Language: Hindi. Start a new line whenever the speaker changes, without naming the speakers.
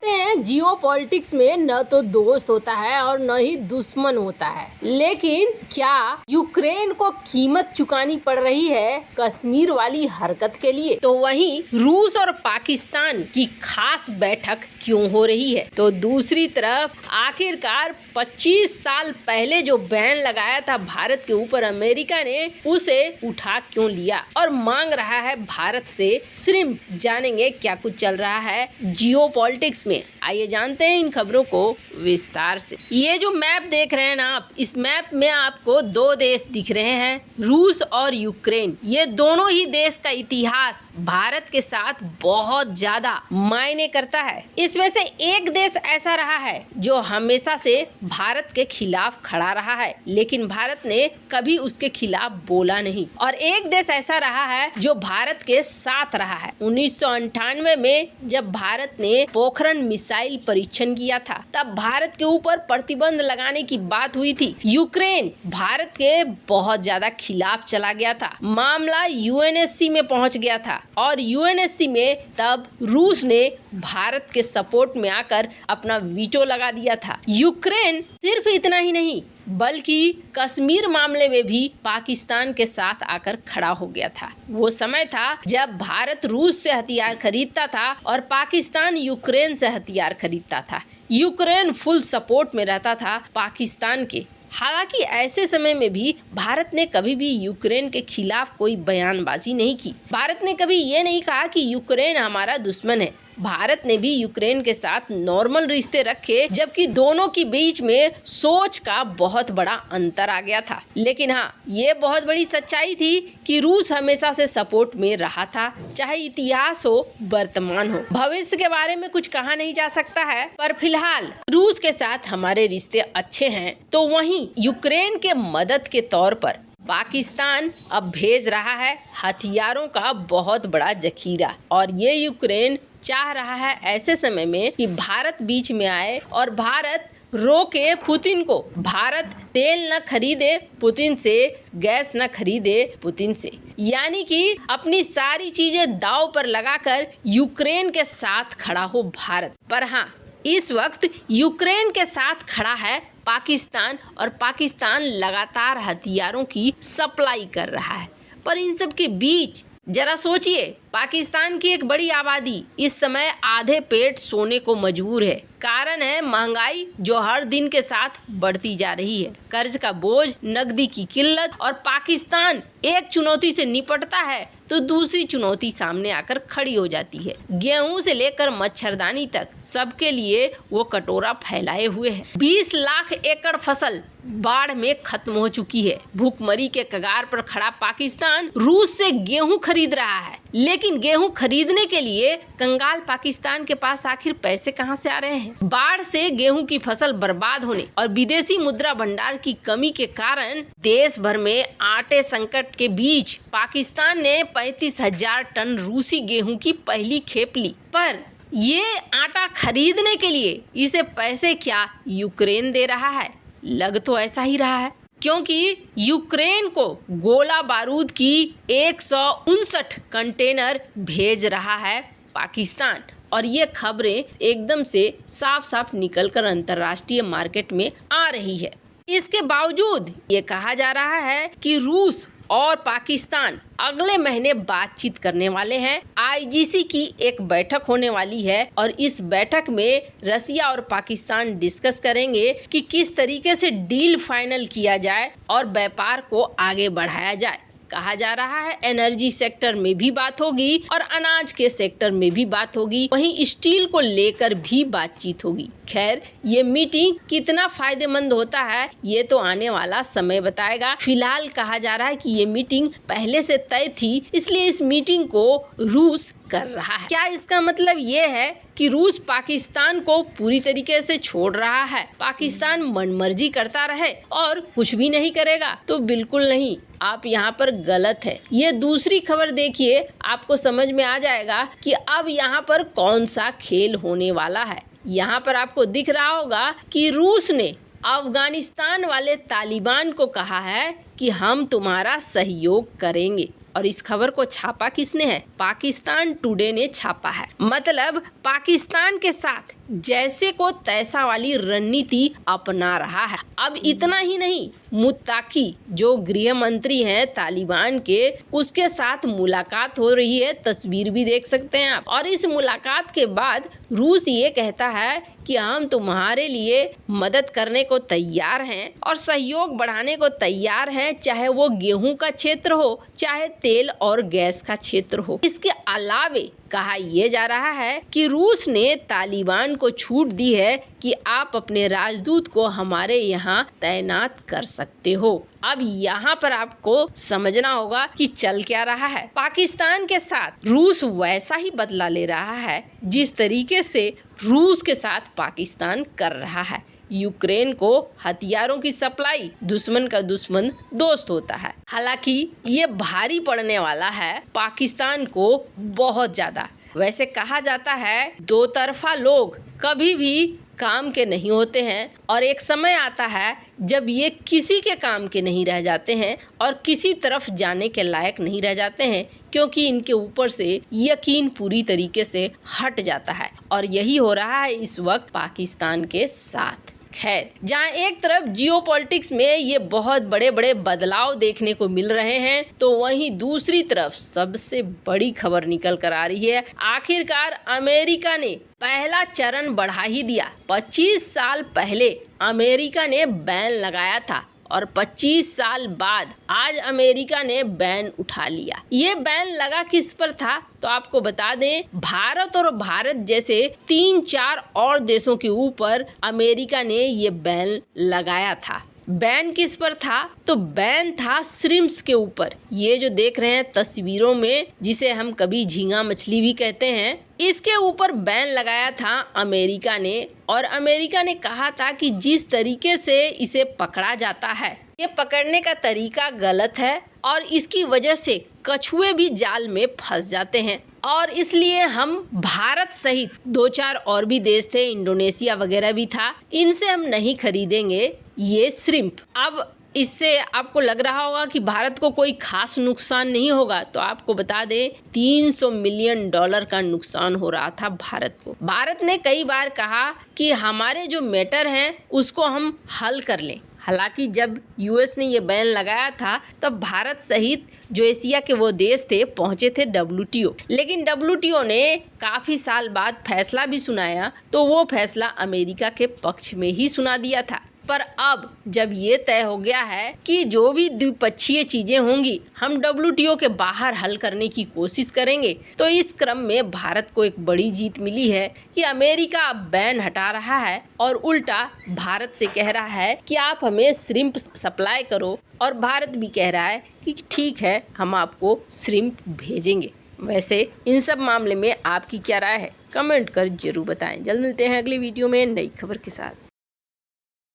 जियो पॉलिटिक्स में न तो दोस्त होता है और न ही दुश्मन होता है, लेकिन क्या यूक्रेन को कीमत चुकानी पड़ रही है कश्मीर वाली हरकत के लिए? तो वहीं रूस और पाकिस्तान की खास बैठक क्यों हो रही है? तो दूसरी तरफ आखिरकार 25 साल पहले जो बैन लगाया था भारत के ऊपर अमेरिका ने, उसे उठा क्यों लिया और मांग रहा है भारत से श्रिम्प? जानेंगे क्या कुछ चल रहा है जियो पॉलिटिक्स में। आइए जानते हैं इन खबरों को विस्तार से। ये जो मैप देख रहे हैं ना आप, इस मैप में आपको दो देश दिख रहे हैं, रूस और यूक्रेन। ये दोनों ही देश का इतिहास भारत के साथ बहुत ज्यादा मायने करता है। इसमें से एक देश ऐसा रहा है जो हमेशा से भारत के खिलाफ खड़ा रहा है, लेकिन भारत ने कभी उसके खिलाफ बोला नहीं। और एक देश ऐसा रहा है जो भारत के साथ रहा है। 1998 में जब भारत ने पोखरण मिसाइल परीक्षण किया था, तब भारत के ऊपर प्रतिबंध लगाने की बात हुई थी। यूक्रेन भारत के बहुत ज्यादा खिलाफ चला गया था। मामला यूएनएससी में पहुंच गया था और यूएनएससी में तब रूस ने भारत के सपोर्ट में आकर अपना वीटो लगा दिया था। यूक्रेन सिर्फ इतना ही नहीं, बल्कि कश्मीर मामले में भी पाकिस्तान के साथ आकर खड़ा हो गया था। वो समय था जब भारत रूस से हथियार खरीदता था और पाकिस्तान यूक्रेन से हथियार खरीदता था। यूक्रेन फुल सपोर्ट में रहता था पाकिस्तान के। हालांकि ऐसे समय में भी भारत ने कभी भी यूक्रेन के खिलाफ कोई बयानबाजी नहीं की। भारत ने कभी ये नहीं कहा कि यूक्रेन हमारा दुश्मन है। भारत ने भी यूक्रेन के साथ नॉर्मल रिश्ते रखे, जबकि दोनों के बीच में सोच का बहुत बड़ा अंतर आ गया था। लेकिन हाँ, ये बहुत बड़ी सच्चाई थी कि रूस हमेशा से सपोर्ट में रहा था, चाहे इतिहास हो वर्तमान हो। भविष्य के बारे में कुछ कहा नहीं जा सकता है, पर फिलहाल रूस के साथ हमारे रिश्ते अच्छे हैं। तो वहीं यूक्रेन के मदद के तौर पर पाकिस्तान अब भेज रहा है हथियारों का बहुत बड़ा जखीरा, और ये यूक्रेन चाह रहा है ऐसे समय में कि भारत बीच में आए और भारत रोके पुतिन को। भारत तेल न खरीदे पुतिन से, गैस न खरीदे पुतिन से, यानी कि अपनी सारी चीजें दांव पर लगाकर यूक्रेन के साथ खड़ा हो भारत। पर हाँ, इस वक्त यूक्रेन के साथ खड़ा है पाकिस्तान, और पाकिस्तान लगातार हथियारों की सप्लाई कर रहा है। पर इन सब के बीच जरा सोचिए, पाकिस्तान की एक बड़ी आबादी इस समय आधे पेट सोने को मजबूर है। कारण है महंगाई जो हर दिन के साथ बढ़ती जा रही है, कर्ज का बोझ, नकदी की किल्लत। और पाकिस्तान एक चुनौती से निपटता है तो दूसरी चुनौती सामने आकर खड़ी हो जाती है। गेहूं से लेकर मच्छरदानी तक सबके लिए वो कटोरा फैलाए हुए है। 20 लाख एकड़ फसल बाढ़ में खत्म हो चुकी है। भूखमरी के कगार पर खड़ा पाकिस्तान रूस से गेहूं खरीद रहा है, लेकिन गेहूं खरीदने के लिए कंगाल पाकिस्तान के पास आखिर पैसे कहां से आ रहे हैं? बाढ़ से गेहूं की फसल बर्बाद होने और विदेशी मुद्रा भंडार की कमी के कारण देश भर में आटे संकट के बीच पाकिस्तान ने 35,000 टन रूसी गेहूं की पहली खेप ली। पर ये आटा खरीदने के लिए इसे पैसे क्या यूक्रेन दे रहा है? लग तो ऐसा ही रहा है, क्योंकि यूक्रेन को गोला बारूद की 159 कंटेनर भेज रहा है पाकिस्तान। और ये खबरें एकदम से साफ साफ निकलकर अंतर्राष्ट्रीय मार्केट में आ रही है। इसके बावजूद ये कहा जा रहा है कि रूस और पाकिस्तान अगले महीने बातचीत करने वाले हैं। आईजीसी की एक बैठक होने वाली है और इस बैठक में रसिया और पाकिस्तान डिस्कस करेंगे कि किस तरीके से डील फाइनल किया जाए और व्यापार को आगे बढ़ाया जाए। कहा जा रहा है एनर्जी सेक्टर में भी बात होगी और अनाज के सेक्टर में भी बात होगी, वहीं स्टील को लेकर भी बातचीत होगी। खैर, ये मीटिंग कितना फायदेमंद होता है ये तो आने वाला समय बताएगा। फिलहाल कहा जा रहा है कि ये मीटिंग पहले से तय थी, इसलिए इस मीटिंग को रूस कर रहा है। क्या इसका मतलब ये है कि रूस पाकिस्तान को पूरी तरीके से छोड़ रहा है, पाकिस्तान मनमर्जी करता रहे और कुछ भी नहीं करेगा? तो बिल्कुल नहीं, आप यहाँ पर गलत है। ये दूसरी खबर देखिए, आपको समझ में आ जाएगा कि अब यहाँ पर कौन सा खेल होने वाला है। यहाँ पर आपको दिख रहा होगा कि रूस ने अफगानिस्तान वाले तालिबान को कहा है कि हम तुम्हारा सहयोग करेंगे। और इस खबर को छापा किसने है? पाकिस्तान टुडे ने छापा है। मतलब पाकिस्तान के साथ जैसे को तैसा वाली रणनीति अपना रहा है। अब इतना ही नहीं, मुत्ताकी जो गृह मंत्री हैं तालिबान के, उसके साथ मुलाकात हो रही है, तस्वीर भी देख सकते हैं आप। और इस मुलाकात के बाद रूस ये कहता है कि हम तुम्हारे लिए मदद करने को तैयार हैं और सहयोग बढ़ाने को तैयार हैं, चाहे वो गेहूं का क्षेत्र हो, चाहे तेल और गैस का क्षेत्र हो। इसके अलावे कहा यह जा रहा है कि रूस ने तालिबान को छूट दी है कि आप अपने राजदूत को हमारे यहाँ तैनात कर सकते हो। अब यहाँ पर आपको समझना होगा कि चल क्या रहा है। पाकिस्तान के साथ रूस वैसा ही बदला ले रहा है जिस तरीके से रूस के साथ पाकिस्तान कर रहा है। यूक्रेन को हथियारों की सप्लाई, दुश्मन का दुश्मन दोस्त होता है। हालांकि ये भारी पड़ने वाला है पाकिस्तान को बहुत ज्यादा। वैसे कहा जाता है दो तरफा लोग कभी भी काम के नहीं होते हैं और एक समय आता है जब ये किसी के काम के नहीं रह जाते हैं और किसी तरफ जाने के लायक नहीं रह जाते हैं, क्योंकि इनके ऊपर से यकीन पूरी तरीके से हट जाता है। और यही हो रहा है इस वक्त पाकिस्तान के साथ। खैर, जहाँ एक तरफ जियोपॉलिटिक्स में ये बहुत बड़े बड़े बदलाव देखने को मिल रहे हैं, तो वहीं दूसरी तरफ सबसे बड़ी खबर निकल कर आ रही है। आखिरकार अमेरिका ने पहला चरण बढ़ा ही दिया। 25 साल पहले अमेरिका ने बैन लगाया था और 25 साल बाद आज अमेरिका ने बैन उठा लिया। ये बैन लगा किस पर था तो आपको बता दें, भारत और भारत जैसे 3-4 और देशों के ऊपर अमेरिका ने ये बैन लगाया था। बैन किस पर था तो बैन था श्रिम्प्स के ऊपर। ये जो देख रहे हैं तस्वीरों में, जिसे हम कभी झींगा मछली भी कहते हैं, इसके ऊपर बैन लगाया था अमेरिका ने। और अमेरिका ने कहा था कि जिस तरीके से इसे पकड़ा जाता है, ये पकड़ने का तरीका गलत है और इसकी वजह से कछुए भी जाल में फंस जाते हैं। और इसलिए हम भारत सहित 2-4 और भी देश थे, इंडोनेशिया वगैरह भी था, इनसे हम नहीं खरीदेंगे ये श्रिम्प। अब इससे आपको लग रहा होगा कि भारत को कोई खास नुकसान नहीं होगा, तो आपको बता दें $300 मिलियन का नुकसान हो रहा था भारत को। भारत ने कई बार कहा कि हमारे जो मैटर हैं उसको हम हल कर लें। हालांकि जब यूएस ने ये बैन लगाया था तब भारत सहित जो एशिया के वो देश थे पहुंचे थे WTO, लेकिन WTO ने काफ़ी साल बाद फैसला भी सुनाया, तो वो फैसला अमेरिका के पक्ष में ही सुना दिया था। पर अब जब ये तय हो गया है कि जो भी द्विपक्षीय चीजें होंगी हम WTO के बाहर हल करने की कोशिश करेंगे, तो इस क्रम में भारत को एक बड़ी जीत मिली है कि अमेरिका अब बैन हटा रहा है और उल्टा भारत से कह रहा है कि आप हमें श्रिम्प सप्लाई करो, और भारत भी कह रहा है कि ठीक है, हम आपको श्रिम्प भेजेंगे। वैसे इन सब मामले में आपकी क्या राय है, कमेंट कर जरूर बताएं। जल्द मिलते हैं अगली वीडियो में नई खबर के साथ।